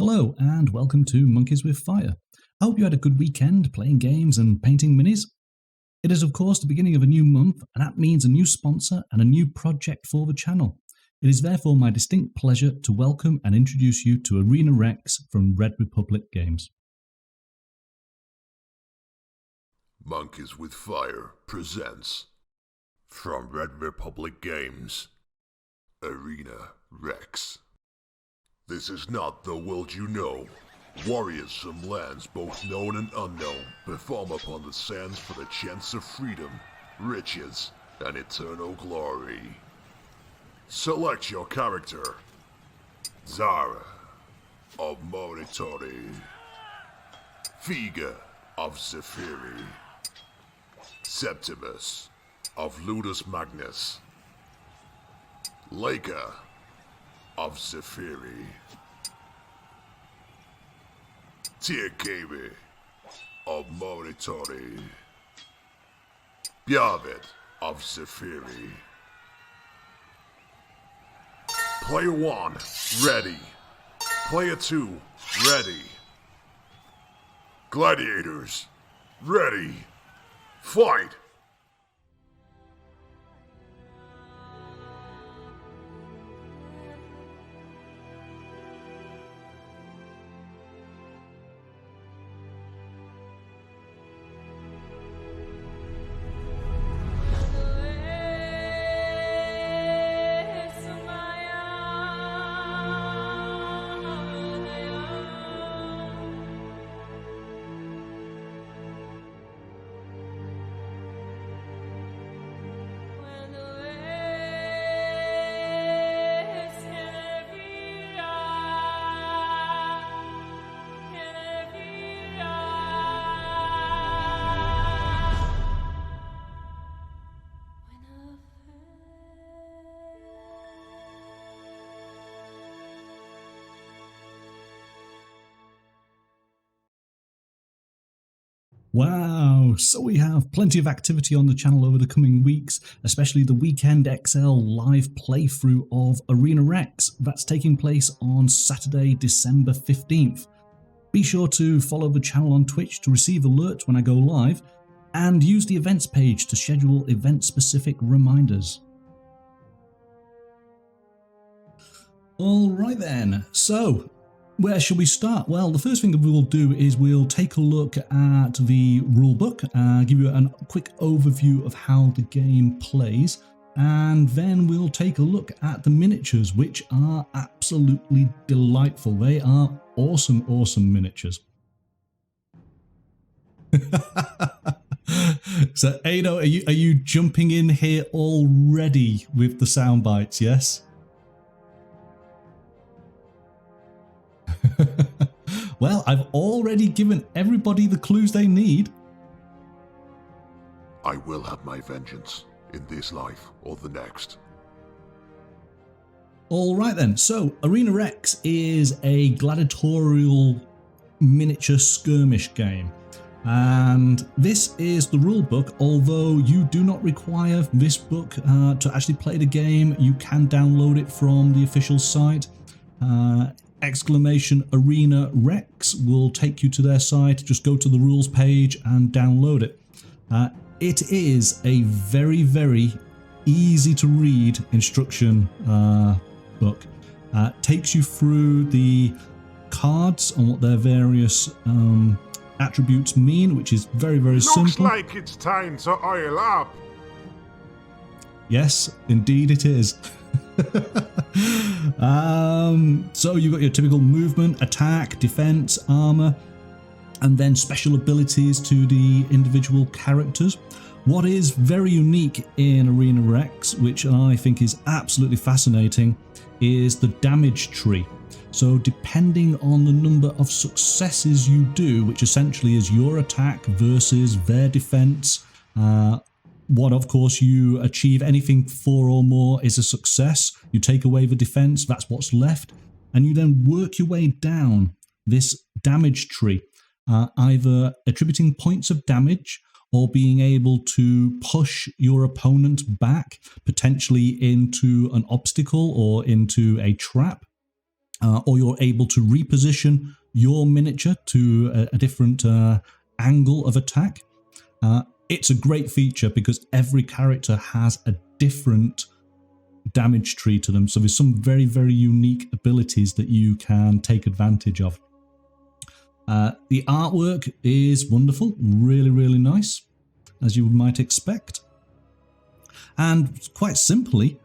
Hello and welcome to Monkeys with Fire. I hope you had a good weekend playing games and painting minis. It is of course the beginning of a new month, and that means a new sponsor and a new project for the channel. It is therefore my distinct pleasure to welcome and introduce you to Arena Rex from Red Republic Games. Monkeys with Fire presents, from Red Republic Games, Arena Rex. This is not the world you know. Warriors from lands both known and unknown perform upon the sands for the chance of freedom, riches, and eternal glory. Select your character. Zara of Morituri, Frigga of Zephyri, Septimus of Ludus Magnus, Leica of Zephyri, Kirby of Morituri, Bjavet of Zephyri. Player 1, ready. Player 2, ready. Gladiators, ready. Fight! Wow, so we have plenty of activity on the channel over the coming weeks, especially the Weekend XL live playthrough of Arena Rex. That's taking place on Saturday, December 15th. Be sure to follow the channel on Twitch to receive alerts when I go live, and use the events page to schedule event-specific reminders. Alright then, so where shall we start? Well, the first thing that we'll do is we'll take a look at the rulebook, give you a quick overview of how the game plays, and then we'll take a look at the miniatures, which are absolutely delightful. They are awesome, awesome miniatures. So, Ado, are you jumping in here already with the sound bites? Yes. Well, I've already given everybody the clues they need. I will have my vengeance in this life or the next. Alright then, so Arena Rex is a gladiatorial miniature skirmish game. And this is the rule book, although you do not require this book to actually play the game. You can download it from the official site. !Arena Rex will take you to their site. Just go to the rules page and download it. It is a very, very easy to read instruction book. Takes you through the cards and what their various attributes mean, which is very, very simple. Looks like it's time to oil up. Yes, indeed it is. So you've got your typical movement, attack, defense, armor, and then special abilities to the individual characters. What is very unique in Arena Rex, which I think is absolutely fascinating, is the damage tree. So depending on the number of successes you do, which essentially is your attack versus their defense, what of course you achieve anything 4 or more is a success. You take away the defense, that's what's left, and you then work your way down this damage tree, either attributing points of damage or being able to push your opponent back, potentially into an obstacle or into a trap. or you're able to reposition your miniature to a different angle of attack. It's a great feature because every character has a different damage tree to them. So there's some very, very unique abilities that you can take advantage of. The artwork is wonderful, really, really nice, as you might expect. And quite simply,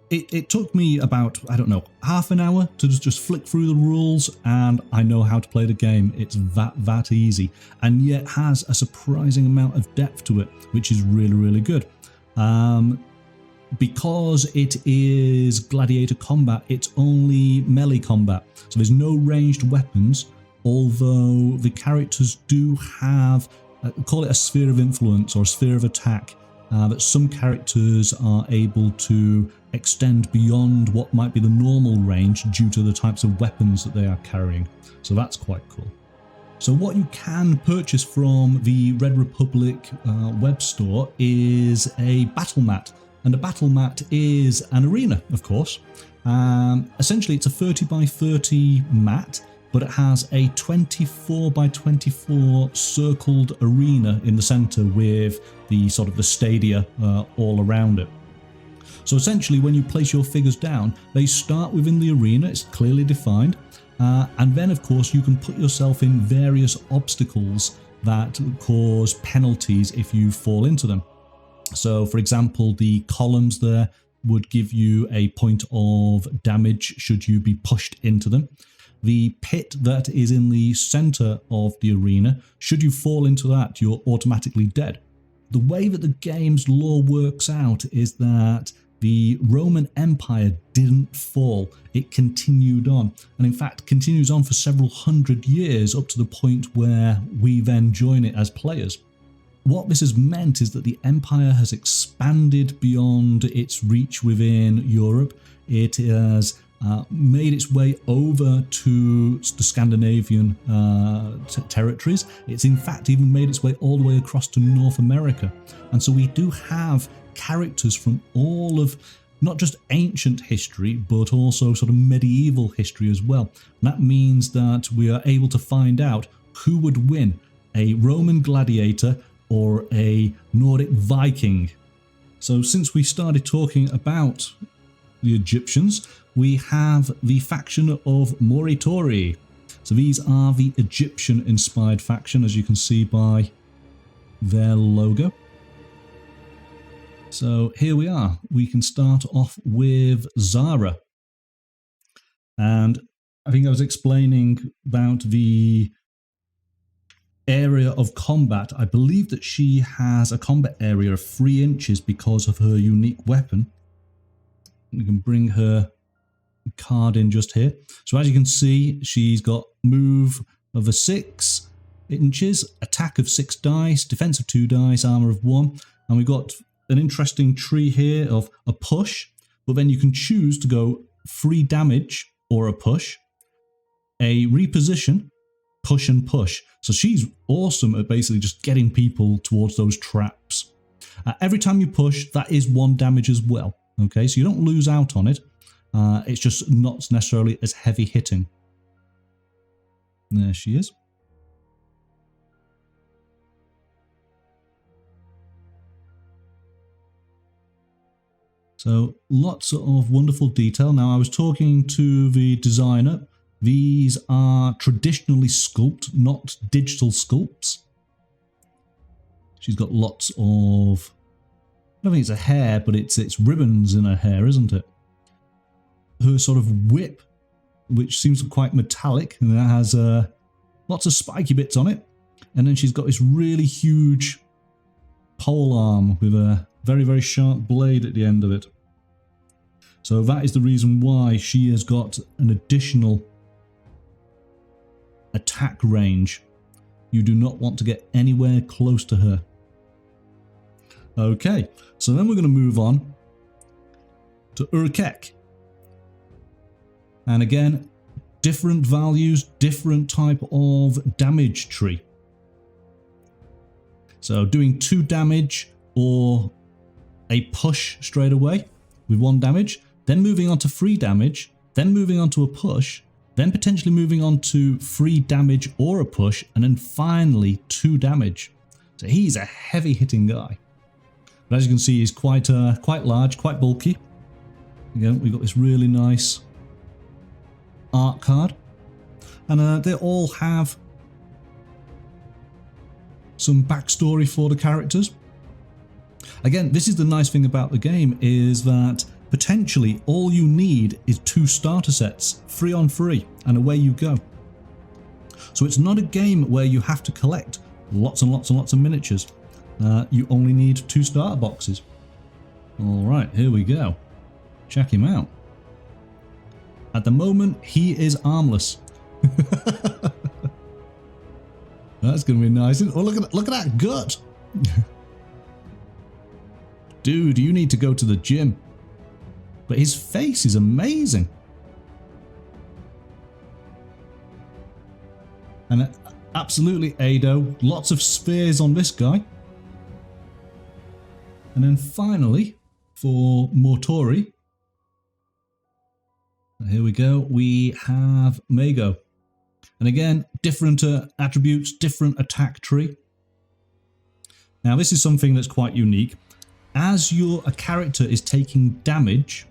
it took me about, I don't know, half an hour to just flick through the rules, and I know how to play the game. It's that easy, and yet has a surprising amount of depth to it, which is really, really good. Because it is gladiator combat, it's only melee combat, so there's no ranged weapons, although the characters do have, call it a sphere of influence or a sphere of attack, that some characters are able to extend beyond what might be the normal range due to the types of weapons that they are carrying. So that's quite cool. So what you can purchase from the Red Republic web store is a battle mat. And a battle mat is an arena, of course. Essentially, it's a 30 by 30 mat, but it has a 24 by 24 circled arena in the center with the sort of the stadia all around it. So essentially, when you place your figures down, they start within the arena, it's clearly defined, and then of course you can put yourself in various obstacles that cause penalties if you fall into them. So for example, the columns there would give you a point of damage should you be pushed into them. The pit that is in the center of the arena, should you fall into that, you're automatically dead. The way that the game's lore works out is that the Roman Empire didn't fall, it continued on, and in fact continues on for several hundred years up to the point where we then join it as players. What this has meant is that the Empire has expanded beyond its reach within Europe. It has made its way over to the Scandinavian territories. It's in fact even made its way all the way across to North America. And so we do have characters from all of not just ancient history, but also sort of medieval history as well. And that means that we are able to find out who would win, a Roman gladiator or a Nordic Viking. So since we started talking about the Egyptians, we have the faction of Morituri. So these are the Egyptian-inspired faction, as you can see by their logo. So here we are. We can start off with Zara. And I think I was explaining about the area of combat. I believe that she has a combat area of 3 inches because of her unique weapon. We can bring her card in just here. So as you can see, she's got move of 6 inches, attack of 6 dice, defense of 2 dice, armor of 1, and we've got an interesting tree here of a push, but then you can choose to go 3 damage or a push, a reposition, push and push. So she's awesome at basically just getting people towards those traps. Every time you push, that is 1 damage as well. Okay, so you don't lose out on it. It's just not necessarily as heavy hitting. There she is. So lots of wonderful detail. Now I was talking to the designer. These are traditionally sculpted, not digital sculpts. She's got lots of, I don't think it's a hair, but it's ribbons in her hair, isn't it? Her sort of whip, which seems quite metallic, and that has lots of spiky bits on it. And then she's got this really huge pole arm with a very, very sharp blade at the end of it. So that is the reason why she has got an additional attack range. You do not want to get anywhere close to her. Okay, so then we're going to move on to Urkek. And again, different values, different type of damage tree. So doing 2 damage or a push straight away with 1 damage, then moving on to 3 damage, then moving on to a push, then potentially moving on to 3 damage or a push, and then finally 2 damage. So he's a heavy hitting guy. But as you can see, he's quite large, quite bulky. Again, we've got this really nice art card. And they all have some backstory for the characters. Again, this is the nice thing about the game, is that potentially all you need is 2 starter sets, 3 on 3, and away you go. So it's not a game where you have to collect lots and lots and lots of miniatures. You only need 2 starter boxes. Alright, here we go. Check him out. At the moment, he is armless. That's going to be nice. Oh, look at that gut. Dude, you need to go to the gym. But his face is amazing. And absolutely Ado. Lots of spheres on this guy. And then finally, for Morituri, here we go, we have Mago. And again, different attributes, different attack tree. Now this is something that's quite unique. As a character is taking damage,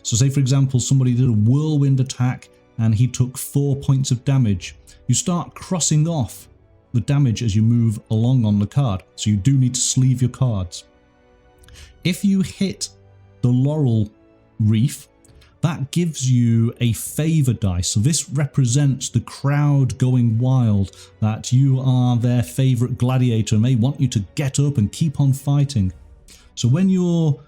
so say for example somebody did a whirlwind attack and he took 4 points of damage, you start crossing off the damage as you move along on the card. So you do need to sleeve your cards. If you hit the laurel wreath, that gives you a favor dice. So this represents the crowd going wild, that you are their favorite gladiator and they want you to get up and keep on fighting. So when you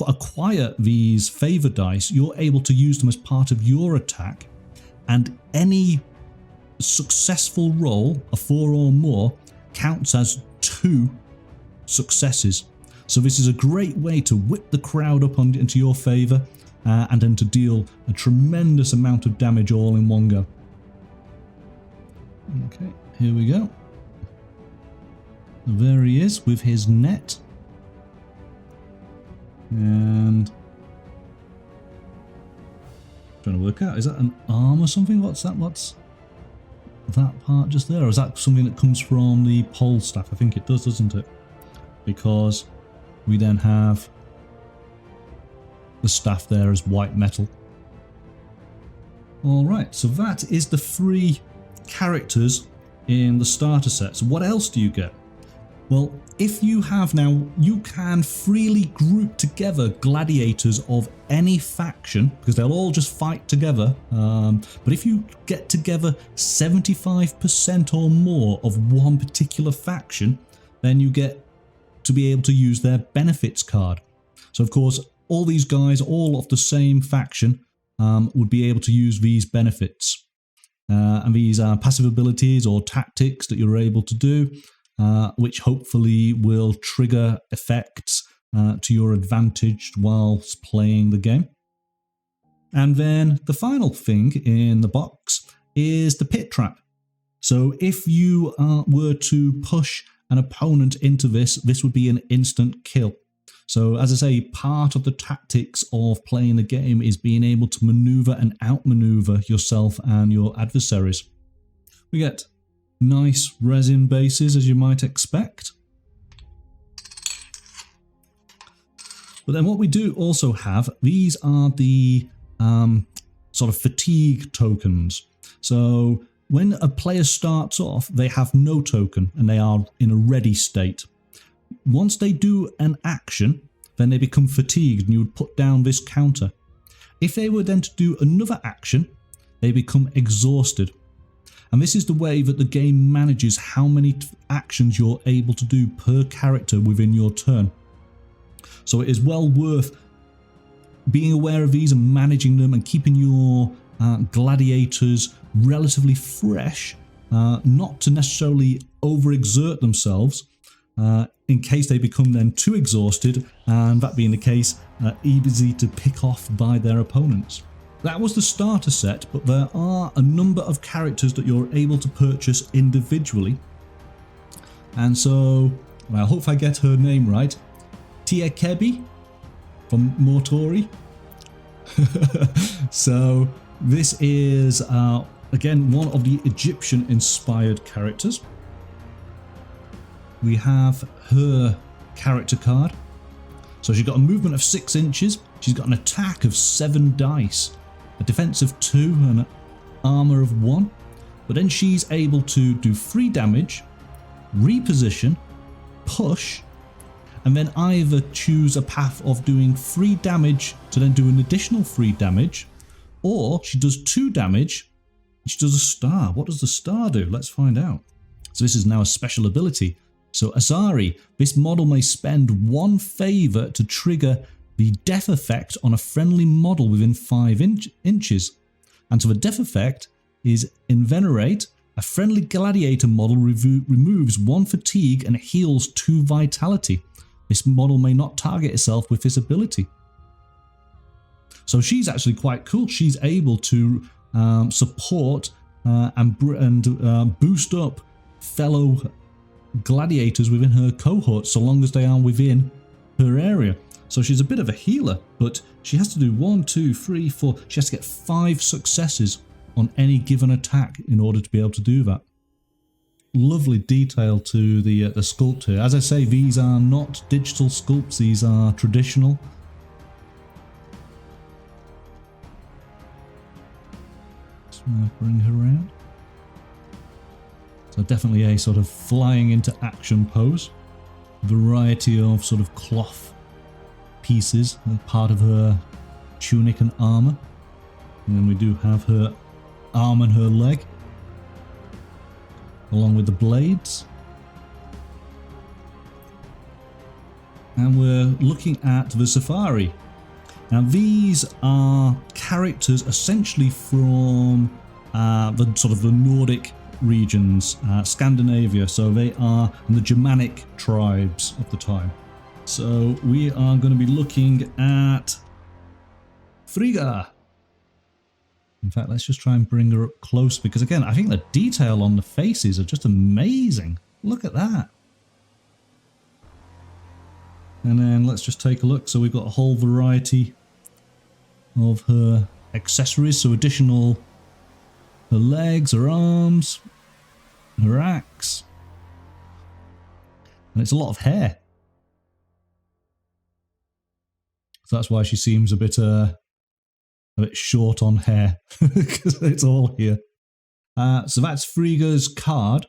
acquire these favor dice, you're able to use them as part of your attack, and any successful roll, a 4 or more, counts as 2 successes. So this is a great way to whip the crowd up into your favor, and then to deal a tremendous amount of damage all in one go. Okay, here we go. There he is with his net. And trying to work out, is that an arm or something? What's that? What's that part just there? Or is that something that comes from the pole staff? I think it does, doesn't it? Because we then have the staff there as white metal. Alright, so that is the 3 characters in the starter set. So what else do you get? Well, if you have now, you can freely group together gladiators of any faction, because they'll all just fight together. But if you get together 75% or more of one particular faction, then you get to be able to use their benefits card. So of course, all these guys, all of the same faction, would be able to use these benefits. And these are passive abilities or tactics that you're able to do, which hopefully will trigger effects to your advantage whilst playing the game. And then the final thing in the box is the pit trap. So if you were to push an opponent into this, this would be an instant kill. So as I say, part of the tactics of playing the game is being able to maneuver and outmaneuver yourself and your adversaries. We get nice resin bases, as you might expect. But then what we do also have, these are the sort of fatigue tokens. So when a player starts off, they have no token and they are in a ready state. Once they do an action, then they become fatigued and you would put down this counter. If they were then to do another action, they become exhausted. And this is the way that the game manages how many actions you're able to do per character within your turn. So it is well worth being aware of these and managing them and keeping your gladiators relatively fresh, not to necessarily overexert themselves, in case they become then too exhausted, and that being the case, easy to pick off by their opponents. That was the starter set, but there are a number of characters that you're able to purchase individually. And so, I hope I get her name right, Kirby from Morituri. So this is, again, one of the Egyptian-inspired characters. We have her character card. So she's got a movement of 6 inches. She's got an attack of 7 dice, a defense of 2, and an armor of 1. But then she's able to do 3 damage, reposition, push, and then either choose a path of doing 3 damage to then do an additional 3 damage, or she does 2 damage and she does a star. What does the star do? Let's find out. So this is now a special ability. So Azari, this model may spend 1 favor to trigger the death effect on a friendly model within 5 inches. And so the death effect is Envenerate. A friendly gladiator model removes 1 fatigue and heals 2 vitality. This model may not target itself with this ability. So she's actually quite cool. She's able to support and boost up fellow gladiators within her cohort, so long as they are within her area. So she's a bit of a healer, but she has to do 1, 2, 3, 4. She has to get 5 successes on any given attack in order to be able to do that. Lovely detail to the sculpt here. As I say, these are not digital sculpts, these are traditional. Just bring her around. So definitely a sort of flying into action pose. Variety of sort of cloth pieces, part of her tunic and armor. And then we do have her arm and her leg, along with the blades. And we're looking at the Zephyri. Now these are characters essentially from the sort of the Nordic regions, Scandinavia, so they are in the Germanic tribes of the time. So we are going to be looking at Frigga. In fact, let's just try and bring her up close, because again, I think the detail on the faces are just amazing. Look at that. And then let's just take a look. So we've got a whole variety of her accessories. So additional, her legs, her arms, her axe. And it's a lot of hair. So that's why she seems a bit short on hair, because it's all here. So that's Frigga's card.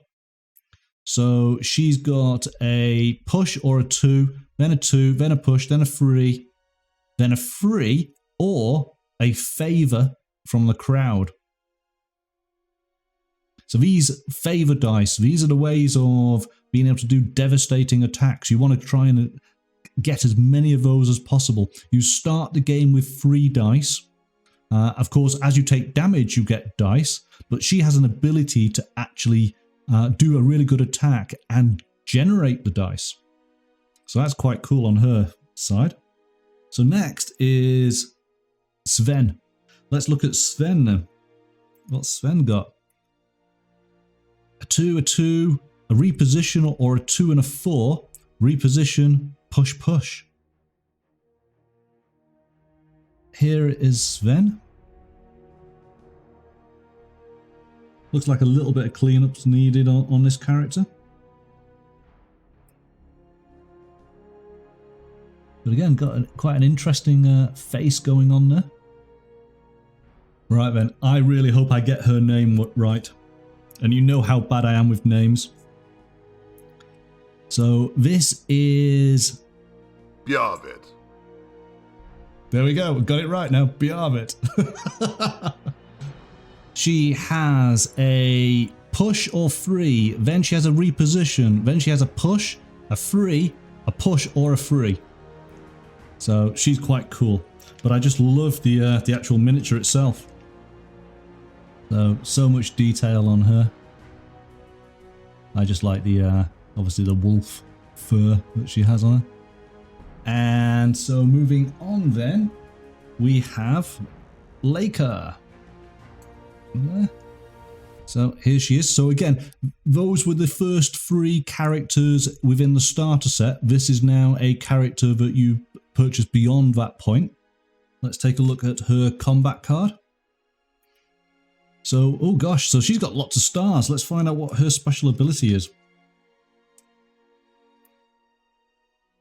So she's got a push or a 2, then a 2, then a push, then a 3, then a free, or a favor from the crowd. So these favor dice, these are the ways of being able to do devastating attacks. You want to try and get as many of those as possible. You start the game with 3 dice. Of course, as you take damage, you get dice, but she has an ability to actually do a really good attack and generate the dice. So that's quite cool on her side. So next is Sven. Let's look at Sven now. What's Sven got? A 2, a reposition, or a 2 and a 4. Reposition, push, push. Here is Sven. Looks like a little bit of cleanup's needed on this character. But again, got quite an interesting face going on there. Right then, I really hope I get her name right. And you know how bad I am with names. So this is... Bjarvit. There we go, we got it right now, Bjarvit. She has a push or 3, then she has a reposition, then she has a push, a 3, a push or a 3. So she's quite cool. But I just love the actual miniature itself. So much detail on her. I just like the obviously the wolf fur that she has on her. And so moving on then, we have Leica. So here she is. So again, those were the first 3 characters within the starter set. This is now a character that you purchase beyond that point. Let's take a look at her combat card. So, oh gosh, so she's got lots of stars. Let's find out what her special ability is.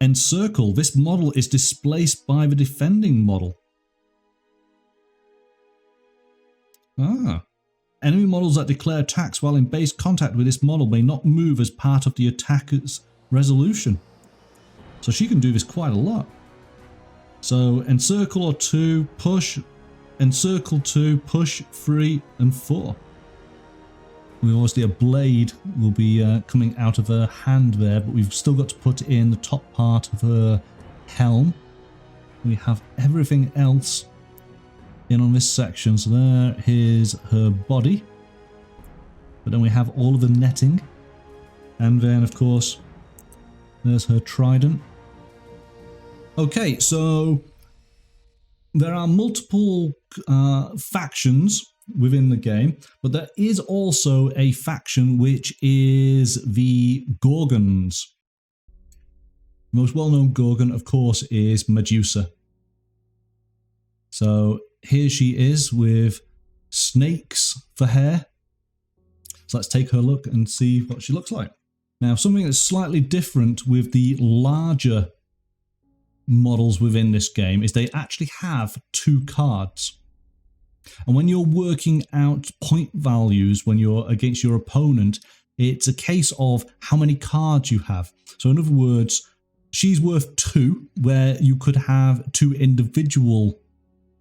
Encircle. This model is displaced by the defending model. Ah. Enemy models that declare attacks while in base contact with this model may not move as part of the attacker's resolution. So she can do this quite a lot. So encircle or 2, push, encircle 2, push 3 and 4. We obviously a blade will be coming out of her hand there, but we've still got to put in the top part of her helm. We have everything else in on this section. So there is her body, but then we have all of the netting, and then of course there's her trident. Okay, so there are multiple factions within the game, but there is also a faction which is the Gorgons. The most well-known Gorgon, of course, is Medusa. So here she is with snakes for hair. So let's take her look and see what she looks like. Now, something that's slightly different with the larger models within this game is they actually have 2 cards. And when you're working out point values when you're against your opponent, it's a case of how many cards you have. So in other words, she's worth 2, where you could have 2 individual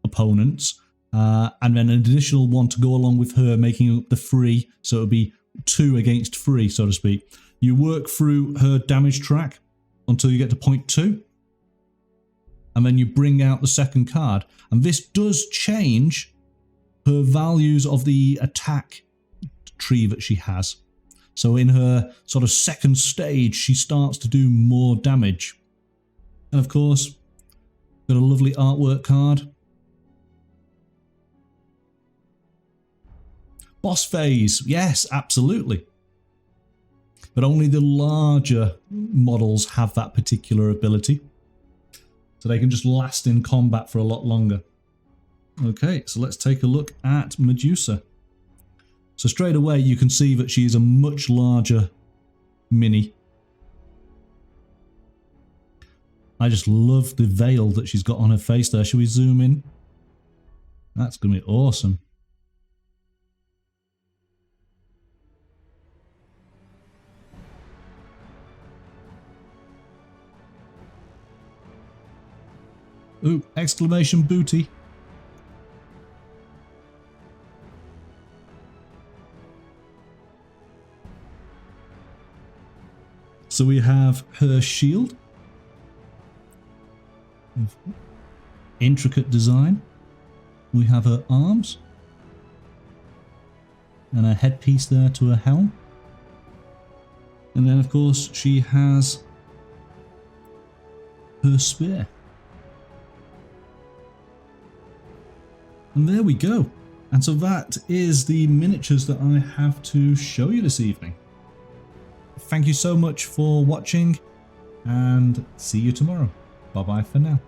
opponents, and then an additional one to go along with her, making up the 3. So it would be 2 against 3, so to speak. You work through her damage track until you get to point 2. And then you bring out the second card. And this does change her values of the attack tree that she has. So in her sort of second stage, she starts to do more damage. And of course, got a lovely artwork card. Boss phase, yes, absolutely. But only the larger models have that particular ability. So they can just last in combat for a lot longer. Okay, so let's take a look at Medusa. So straight away you can see that she's a much larger mini. I just love the veil that she's got on her face there. Shall we zoom in? That's going to be awesome. Ooh, exclamation booty. So we have her shield. Intricate design. We have her arms. And a headpiece there to her helm. And then of course she has her spear. And there we go. And so that is the miniatures that I have to show you this evening. Thank you so much for watching, and see you tomorrow. Bye bye for now.